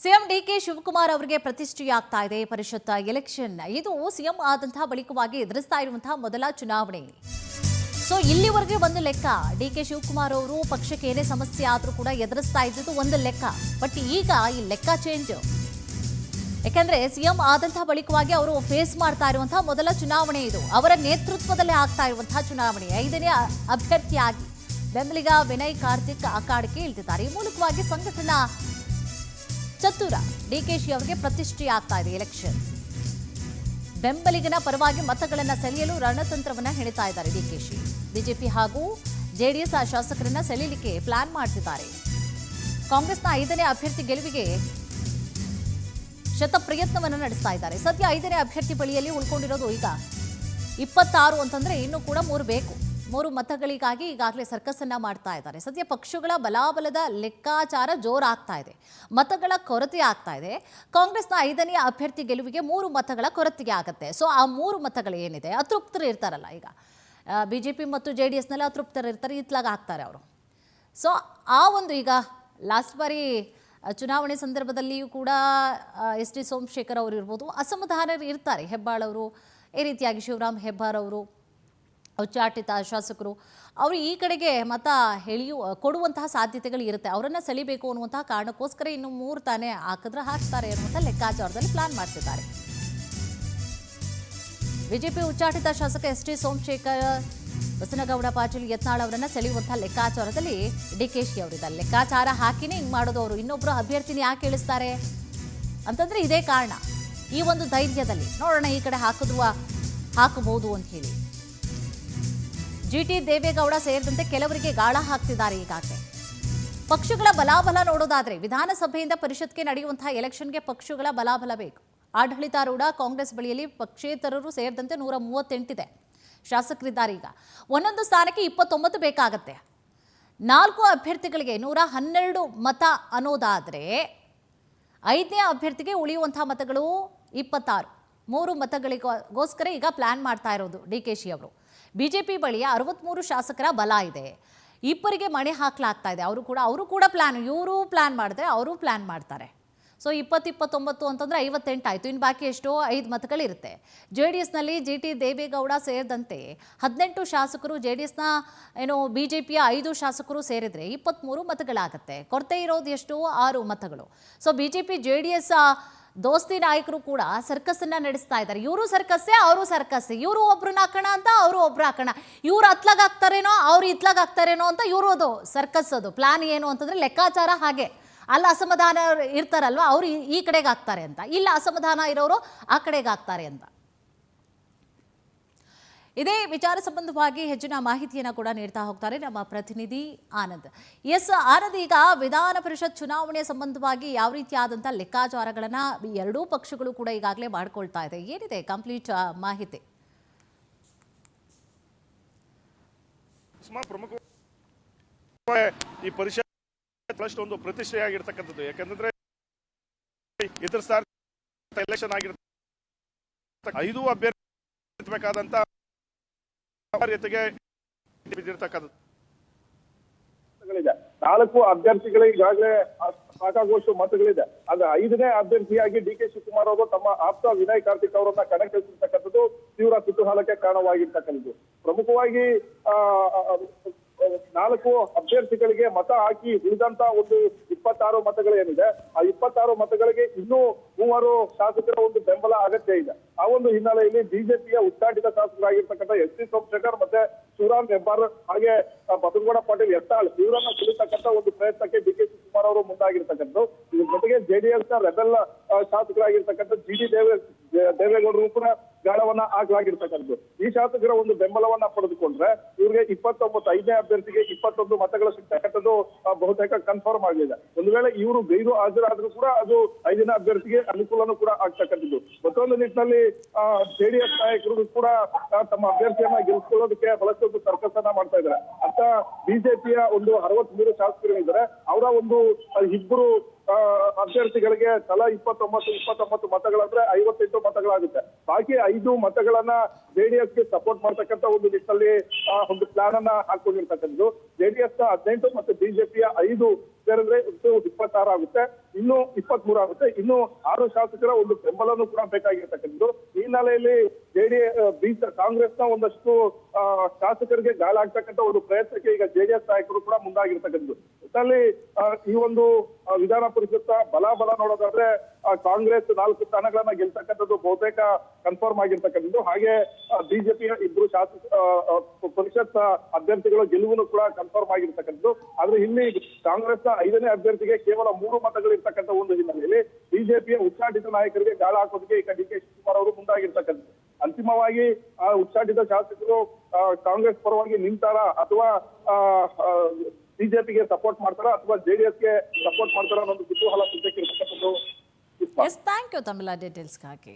CM DK Shivakumar ಅವರಿಗೆ ಪ್ರತಿಷ್ಠೆಯಾಗ್ತಾ ಇದೆ ಪರಿಷತ್ election. ಇದು ಸಿಎಂ ಆದಂತಹ ಬಳಿಕವಾಗಿ ಎದುರಿಸ್ತಾ ಇರುವಂತಹ ಮೊದಲ ಚುನಾವಣೆ. ಸೊ ಇಲ್ಲಿವರೆಗೆ ಒಂದು ಲೆಕ್ಕ, ಡಿಕೆ ಶಿವಕುಮಾರ್ ಅವರು ಪಕ್ಷಕ್ಕೆ ಏನೇ ಸಮಸ್ಯೆ ಆದರೂ ಕೂಡ ಎದುರಿಸ್ತಾ ಇದ್ದಿದ್ದು ಒಂದು ಲೆಕ್ಕ. ಬಟ್ ಈಗ ಈ ಲೆಕ್ಕ ಚೇಂಜ್. ಯಾಕಂದ್ರೆ ಸಿಎಂ ಆದಂತಹ ಬಳಿಕವಾಗಿ ಅವರು ಫೇಸ್ ಮಾಡ್ತಾ ಇರುವಂತಹ ಮೊದಲ ಚುನಾವಣೆ ಇದು. ಅವರ ನೇತೃತ್ವದಲ್ಲೇ ಆಗ್ತಾ ಇರುವಂತಹ ಚುನಾವಣೆ. 5ನೇ ಅಭ್ಯರ್ಥಿಯಾಗಿ ಬೆಂಬಲಿಗ ವಿನಯ್ ಕಾರ್ತಿಕ್ ಅಖಾಡಕ್ಕೆ ಇಳಿದಿದ್ದಾರೆ. ಈ ಮೂಲಕವಾಗಿ ಸಂಘಟನಾ ಚತುರ ಡಿಕೆಶಿ ಅವರಿಗೆ ಪ್ರತಿಷ್ಠೆಯಾಗ್ತಾ ಇದೆ ಎಲೆಕ್ಷನ್. ಬೆಂಬಲಿಗನ ಪರವಾಗಿ ಮತಗಳನ್ನು ಸೆಳೆಯಲು ರಣತಂತ್ರವನ್ನ ಹೆಣಿತಾ ಇದ್ದಾರೆ ಡಿಕೆಶಿ. ಬಿಜೆಪಿ ಹಾಗೂ ಜೆಡಿಎಸ್ ಶಾಸಕರನ್ನ ಸೆಳೆಯಲಿಕ್ಕೆ ಪ್ಲಾನ್ ಮಾಡ್ತಿದ್ದಾರೆ. ಕಾಂಗ್ರೆಸ್ನ 5ನೇ ಅಭ್ಯರ್ಥಿ ಗೆಲುವಿಗೆ ಶತ ಪ್ರಯತ್ನವನ್ನು ನಡೆಸ್ತಾ ಇದ್ದಾರೆ. ಸದ್ಯ 5ನೇ ಅಭ್ಯರ್ಥಿ ಬಳಿಯಲ್ಲಿ ಉಳ್ಕೊಂಡಿರೋದು ಈಗ 26 ಅಂತಂದ್ರೆ ಇನ್ನೂ ಕೂಡ 3 ಬೇಕು. 3 ಮತಗಳಿಗಾಗಿ ಈಗಾಗಲೇ ಸರ್ಕಸ್ ಅನ್ನ ಮಾಡ್ತಾ ಇದ್ದಾರೆ. ಸದ್ಯ ಪಕ್ಷಗಳ ಬಲಾಬಲದ ಲೆಕ್ಕಾಚಾರ ಜೋರಾಗ್ತಾ ಇದೆ. ಮತಗಳ ಕೊರತೆ ಆಗ್ತಾ ಇದೆ. ಕಾಂಗ್ರೆಸ್ನ 5ನೇ ಅಭ್ಯರ್ಥಿ ಗೆಲುವಿಗೆ 3 ಮತಗಳ ಕೊರತೆಗೆ ಆಗುತ್ತೆ. ಸೊ ಆ 3 ಮತಗಳು ಏನಿದೆ, ಅತೃಪ್ತರು ಇರ್ತಾರಲ್ಲ, ಈಗ ಬಿಜೆಪಿ ಮತ್ತು JDSನಲ್ಲಿ ಅತೃಪ್ತರು ಇರ್ತಾರೆ, ಇತ್ಲಾಗ ಆಗ್ತಾರೆ ಅವರು. ಸೊ ಆ ಒಂದು ಈಗ ಲಾಸ್ಟ್ ಬಾರಿ ಚುನಾವಣೆ ಸಂದರ್ಭದಲ್ಲಿಯೂ ಕೂಡ SD ಸೋಮಶೇಖರ್ ಅವರು ಇರ್ಬೋದು, ಅಸಮಾಧಾನರು ಇರ್ತಾರೆ. ಹೆಬ್ಬಾಳ್ ಅವರು, ಈ ರೀತಿಯಾಗಿ ಶಿವರಾಮ್ ಹೆಬ್ಬಾರ್ ಅವರು, ಉಚ್ಚಾಟಿತ ಶಾಸಕರು, ಅವರು ಈ ಕಡೆಗೆ ಮತ ಕೊಡುವಂತಹ ಸಾಧ್ಯತೆಗಳು ಇರುತ್ತೆ. ಅವರನ್ನು ಸೆಳಿಬೇಕು ಅನ್ನುವಂತಹ ಕಾರಣಕ್ಕೋಸ್ಕರ ಇನ್ನು 3 ತಾನೇ ಹಾಕಿದ್ರೆ ಹಾಕ್ತಾರೆ ಅನ್ನುವಂಥ ಲೆಕ್ಕಾಚಾರದಲ್ಲಿ ಪ್ಲಾನ್ ಮಾಡ್ತಿದ್ದಾರೆ. ಬಿಜೆಪಿ ಉಚ್ಚಾಟಿತ ಶಾಸಕ SD ಸೋಮಶೇಖರ್, ಬಸನಗೌಡ ಪಾಟೀಲ್ ಯತ್ನಾಳ್ ಅವರನ್ನ ಸೆಳೆಯುವಂತಹ ಲೆಕ್ಕಾಚಾರದಲ್ಲಿ ಡಿಕೆಶಿ ಅವರಿದ್ದಾರೆ. ಲೆಕ್ಕಾಚಾರ ಹಾಕಿನೇ ಹಿಂಗೆ ಮಾಡೋದು ಅವರು. ಇನ್ನೊಬ್ಬರು ಅಭ್ಯರ್ಥಿನ ಯಾಕೆ ಇಳಿಸ್ತಾರೆ ಅಂತಂದ್ರೆ ಇದೇ ಕಾರಣ. ಈ ಒಂದು ಧೈರ್ಯದಲ್ಲಿ ನೋಡೋಣ ಈ ಕಡೆ ಹಾಕಬಹುದು ಅಂತ ಹೇಳಿ GT ದೇವೇಗೌಡ ಸೇರಿದಂತೆ ಕೆಲವರಿಗೆ ಗಾಳ ಹಾಕ್ತಿದ್ದಾರೆ. ಈಗಾಗಲೇ ಪಕ್ಷಗಳ ಬಲಾಬಲ ನೋಡೋದಾದ್ರೆ ವಿಧಾನಸಭೆಯಿಂದ ಪರಿಷತ್ಗೆ ನಡೆಯುವಂತಹ ಎಲೆಕ್ಷನ್ಗೆ ಪಕ್ಷಗಳ ಬಲಾಬಲ ಬೇಕು. ಆಡಳಿತಾರೂಢ ಕಾಂಗ್ರೆಸ್ ಬಳಿಯಲ್ಲಿ ಪಕ್ಷೇತರರು ಸೇರಿದಂತೆ 138 ಇದೆ. ಶಾಸಕರಿದ್ದಾರೆ. ಈಗ ಒಂದೊಂದು ಸ್ಥಾನಕ್ಕೆ 29 ಬೇಕಾಗತ್ತೆ. 4 ಅಭ್ಯರ್ಥಿಗಳಿಗೆ 112 ಮತ ಅನ್ನೋದಾದರೆ 5ನೇ ಅಭ್ಯರ್ಥಿಗೆ ಉಳಿಯುವಂತಹ ಮತಗಳು 26. 3 ಮತಗಳಿಗೋಸ್ಕರ ಈಗ ಪ್ಲಾನ್ ಮಾಡ್ತಾ ಇರೋದು ಡಿಕೆಶಿ ಅವರು. ಬಿಜೆಪಿ ಬಳಿಯ 63 ಶಾಸಕರ ಬಲ ಇದೆ. ಇಬ್ಬರಿಗೆ ಮಣೆ ಹಾಕಲಾಗ್ತಾ ಇದೆ. ಅವರು ಕೂಡ ಪ್ಲಾನ್, ಇವರು ಪ್ಲಾನ್ ಮಾಡಿದ್ರೆ ಅವರು ಪ್ಲಾನ್ ಮಾಡ್ತಾರೆ. ಸೊ 20-29 ಅಂತಂದ್ರೆ 58 ಆಯಿತು. ಇನ್ನು ಬಾಕಿ ಎಷ್ಟೋ 5 ಮತಗಳಿರುತ್ತೆ. JDSನಲ್ಲಿ GT ದೇವೇಗೌಡ ಸೇರಿದಂತೆ 18 ಶಾಸಕರು, JDSನ ಬಿಜೆಪಿಯ 5 ಶಾಸಕರು ಸೇರಿದ್ರೆ 23 ಮತಗಳಾಗತ್ತೆ. ಕೊರತೆ ಇರೋದು ಎಷ್ಟು? 6 ಮತಗಳು. ಸೊ ಬಿಜೆಪಿ JDS ದೋಸ್ತಿ ನಾಯಕರು ಕೂಡ ಸರ್ಕಸ್ ಅನ್ನ ನಡೆಸ್ತಾ ಇದ್ದಾರೆ. ಇವರು ಸರ್ಕಸ್ಸೇ, ಅವರು ಸರ್ಕಸ್. ಇವರು ಒಬ್ರನ್ನ ಹಾಕೋಣ ಅಂತ ಅವರು ಒಬ್ರು ಹಾಕೋಣ, ಇವ್ರು ಅತ್ಲಾಗ ಹಾಕ್ತಾರೇನೋ ಅವ್ರು ಇತ್ಲಾಗ ಹಾಕ್ತಾರೇನೋ ಅಂತ ಇವರು ಅದು ಸರ್ಕಸ್. ಅದು ಪ್ಲಾನ್ ಏನು ಅಂತಂದ್ರೆ ಲೆಕ್ಕಾಚಾರ ಹಾಗೆ. ಅಲ್ಲ ಅಸಮಾಧಾನ ಇರ್ತಾರಲ್ವ, ಅವರು ಈ ಕಡೆಗೆ ಹಾಕ್ತಾರೆ ಅಂತ, ಇಲ್ಲ ಅಸಮಾಧಾನ ಇರೋರು ಆ ಕಡೆಗೆ ಹಾಕ್ತಾರೆ ಅಂತ. ಇದೇ ವಿಚಾರ ಸಂಬಂಧವಾಗಿ ಹೆಚ್ಚಿನ ಮಾಹಿತಿಯನ್ನು ಕೂಡ ನೀಡ್ತಾ ಹೋಗ್ತಾರೆ ನಮ್ಮ ಪ್ರತಿನಿಧಿ ಆನಂದ್. ಆನಂದ್, ಈಗ ವಿಧಾನ ಪರಿಷತ್ ಚುನಾವಣೆ ಸಂಬಂಧವಾಗಿ ಯಾವ ರೀತಿಯಾದಂಥ ಲೆಕ್ಕಾಚಾರಗಳನ್ನು ಎರಡೂ ಪಕ್ಷಗಳು ಕೂಡ ಈಗಾಗಲೇ ಮಾಡ್ಕೊಳ್ತಾ ಇದೆ, ಏನಿದೆ ಕಂಪ್ಲೀಟ್ ಮಾಹಿತಿ? ಈ ಪರಿಷತ್ ಒಂದು ಪ್ರತಿಷ್ಠೆಯಾಗಿರ್ತಕ್ಕಂಥದ್ದು. ಯಾಕಂದ್ರೆ ಇತರ ಎಲೆಕ್ಷನ್ ಆಗಿರ್ತಕ್ಕಂಥ 5 ಅಭ್ಯರ್ಥಿ ಬೇಕಾದಂತ ಬಿದ್ದಿರ್ತಕ್ಕಂಥದ್ದು 4 ಅಭ್ಯರ್ಥಿಗಳು ಈಗಾಗಲೇ ಸಾಕಾಗುವಷ್ಟು ಮತಗಳಿದೆ. ಆದ್ರೆ 5ನೇ ಅಭ್ಯರ್ಥಿಯಾಗಿ DK ಶಿವಕುಮಾರ್ ಅವರು ತಮ್ಮ ಆಪ್ತ ವಿನಯ್ ಕಾರ್ತಿಕ್ ಅವರನ್ನ ಕಣಕ್ಕಿಳಿಸಿರ್ತಕ್ಕಂಥದ್ದು ತೀವ್ರ ಕುತೂಹಲಕ್ಕೆ ಕಾರಣವಾಗಿರ್ತಕ್ಕಂಥದ್ದು. ಪ್ರಮುಖವಾಗಿ 4 ಅಭ್ಯರ್ಥಿಗಳಿಗೆ ಮತ ಹಾಕಿ ಉಳಿದಂತ ಒಂದು 26 ಮತಗಳು ಏನಿದೆ, ಆ 26 ಮತಗಳಿಗೆ ಇನ್ನೂ 3 ಶಾಸಕರ ಒಂದು ಬೆಂಬಲ ಅಗತ್ಯ ಇದೆ. ಆ ಒಂದು ಹಿನ್ನೆಲೆಯಲ್ಲಿ ಬಿಜೆಪಿಯ ಉಚ್ಚಾಟಿತ ಶಾಸಕರಾಗಿರ್ತಕ್ಕಂಥ SD ಸೋಮಶೇಖರ್ ಮತ್ತೆ ಶಿವರಾಮ್ ಹೆಬ್ಬಾರ್ ಹಾಗೆ ಬಸನಗೌಡ ಪಾಟೀಲ್ ಯತ್ನಾಳ್ ಇವರನ್ನ ಕುಳಿತಕ್ಕಂಥ ಒಂದು ಪ್ರಯತ್ನಕ್ಕೆ DK ಶಿವಕುಮಾರ್ ಅವರು ಮುಂದಾಗಿರ್ತಕ್ಕಂಥದ್ದು. ಇದ್ರ ಜೊತೆಗೆ JDSನ ರೆಬೆಲ್ ಶಾಸಕರಾಗಿರ್ತಕ್ಕಂಥ GT ದೇವೇಗೌಡರು ಕೂಡ ಗಾಳವನ್ನ ಹಾಕಲಾಗಿರ್ತಕ್ಕಂಥದ್ದು. ಈ ಶಾಸಕರ ಒಂದು ಬೆಂಬಲವನ್ನ ಪಡೆದುಕೊಂಡ್ರೆ ಇವ್ರಿಗೆ 29, 5ನೇ ಅಭ್ಯರ್ಥಿಗೆ 21 ಮತಗಳು ಸಿಗ್ತಕ್ಕಂಥದ್ದು ಬಹುತೇಕ ಕನ್ಫರ್ಮ್ ಆಗಿದೆ. ಒಂದು ವೇಳೆ ಇವರು ಗೈರು ಹಾಜರಾದ್ರೂ ಕೂಡ ಅದು 5ನೇ ಅಭ್ಯರ್ಥಿಗೆ ಅನುಕೂಲನೂ ಕೂಡ ಆಗ್ತಕ್ಕಂಥದ್ದು. ಮತ್ತೊಂದು ನಿಟ್ಟಿನಲ್ಲಿ JDS ನಾಯಕರು ಕೂಡ ತಮ್ಮ ಅಭ್ಯರ್ಥಿಯನ್ನ ಗೆಲ್ಲಿಸಿಕೊಳ್ಳೋದಕ್ಕೆ ಬಹಳಷ್ಟು ಸರ್ಕಸ್ ಅನ್ನ ಮಾಡ್ತಾ ಇದ್ದಾರೆ. ಅಂತ ಬಿಜೆಪಿಯ ಒಂದು 63 ಶಾಸಕರು ಇದ್ದಾರೆ. ಅವರ ಒಂದು 2 ಅಭ್ಯರ್ಥಿಗಳಿಗೆ ತಲಾ 29 ಮತಗಳಂದ್ರೆ 58 ಮತಗಳಾಗುತ್ತೆ. ಬಾಕಿ 5 ಮತಗಳನ್ನ ಜೆಡಿಎಸ್ಗೆ ಸಪೋರ್ಟ್ ಮಾಡ್ತಕ್ಕಂಥ ಒಂದು ನಿಟ್ಟಿನಲ್ಲಿ ಒಂದು ಪ್ಲಾನ್ ಅನ್ನ ಹಾಕೊಂಡಿರ್ತಕ್ಕಂಥದ್ದು. ಜೆಡಿಎಸ್ ನ 18 ಮತ್ತು ಬಿಜೆಪಿಯ 5 ಸೇರಿದ್ರೆ 26 ಆಗುತ್ತೆ, ಇನ್ನು 23 ಆಗುತ್ತೆ. ಇನ್ನು 6 ಶಾಸಕರ ಒಂದು ಬೆಂಬಲನೂ ಕೂಡ ಬೇಕಾಗಿರ್ತಕ್ಕಂಥದ್ದು. ಈ ಹಿನ್ನೆಲೆಯಲ್ಲಿ ಕಾಂಗ್ರೆಸ್ನ ಒಂದಷ್ಟು ಶಾಸಕರಿಗೆ ಗಾಳಾಗ್ತಕ್ಕಂಥ ಒಂದು ಪ್ರಯತ್ನಕ್ಕೆ ಈಗ ಜೆಡಿಎಸ್ ನಾಯಕರು ಕೂಡ ಮುಂದಾಗಿರ್ತಕ್ಕಂಥದ್ದು. ಒಟ್ಟಲ್ಲಿ ಈ ಒಂದು ವಿಧಾನ ಪರಿಷತ್ ಬಲ ನೋಡೋದಾದ್ರೆ ಕಾಂಗ್ರೆಸ್ 4 ಸ್ಥಾನಗಳನ್ನ ಗೆಲ್ತಕ್ಕಂಥದ್ದು ಬಹುತೇಕ ಕನ್ಫರ್ಮ್ ಆಗಿರ್ತಕ್ಕಂಥದ್ದು. ಹಾಗೆ ಬಿಜೆಪಿಯ 2 ಪರಿಷತ್ ಅಭ್ಯರ್ಥಿಗಳ ಗೆಲುವನ್ನು ಕೂಡ ಕನ್ಫರ್ಮ್ ಆಗಿರ್ತಕ್ಕಂಥದ್ದು. ಆದ್ರೆ ಇಲ್ಲಿ ಕಾಂಗ್ರೆಸ್ನ 5ನೇ ಅಭ್ಯರ್ಥಿಗೆ ಕೇವಲ 3 ಮತಗಳು ಇರ್ತಕ್ಕಂಥ ಒಂದು ಹಿನ್ನೆಲೆಯಲ್ಲಿ ಬಿಜೆಪಿಯ ಉಚ್ಚಾಟಿತ ನಾಯಕರಿಗೆ ಗಾಳ ಹಾಕೋದಕ್ಕೆ ಈಗ ಡಿ ಕೆ ಶಿವಕುಮಾರ್ ಅವರು ಮುಂದಾಗಿರ್ತಕ್ಕಂಥದ್ದು. ಅಂತಿಮವಾಗಿ ಆ ಉಚ್ಚಾಟಿತ ಶಾಸಕರು ಕಾಂಗ್ರೆಸ್ ಪರವಾಗಿ ನಿಂತಾರ ಅಥವಾ ಬಿಜೆಪಿಗೆ ಸಪೋರ್ಟ್ ಮಾಡ್ತಾರ ಅಥವಾ ಜೆಡಿಎಸ್ಗೆ ಸಪೋರ್ಟ್ ಮಾಡ್ತಾರ ಅನ್ನೋದು ಕುತೂಹಲ ಸದ್ಯಕ್ಕಿರ್ತಕ್ಕಂಥದ್ದು. ಎಸ್, ಥ್ಯಾಂಕ್ ಯು ತಮಿಳಾ ಡೀಟೇಲ್ಸ್ಗಾಗಿ.